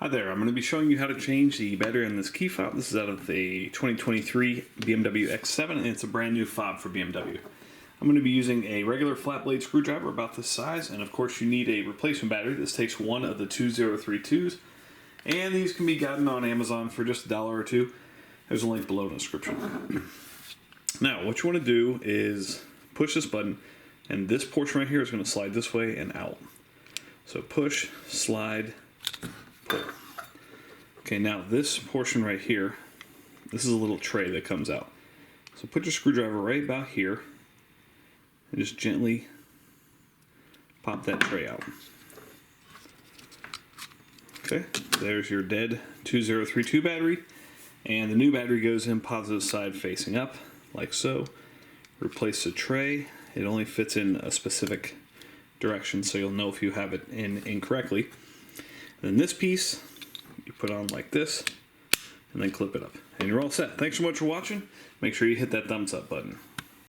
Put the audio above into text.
Hi there, I'm going to be showing you how to change the battery on this key fob. This is out of the 2023 BMW X7 and it's a brand new fob for BMW. I'm going to be using a regular flat blade screwdriver about this size, and of course you need a replacement battery. This takes one of the 2032s, and these can be gotten on Amazon for just $1 or $2. There's a link below in the description. Now what you want to do is push this button, and this portion right here is going to slide this way and out. So push, slide, pull. Okay, now this portion right here, this is a little tray that comes out. So put your screwdriver right about here and just gently pop that tray out. Okay, there's your dead 2032 battery, and the new battery goes in positive side facing up, like so. Replace the tray. It only fits in a specific direction, so you'll know if you have it in incorrectly. And then this piece you put on like this, and then clip it up, and you're all set. Thanks so much for watching. Make sure you hit that thumbs up button.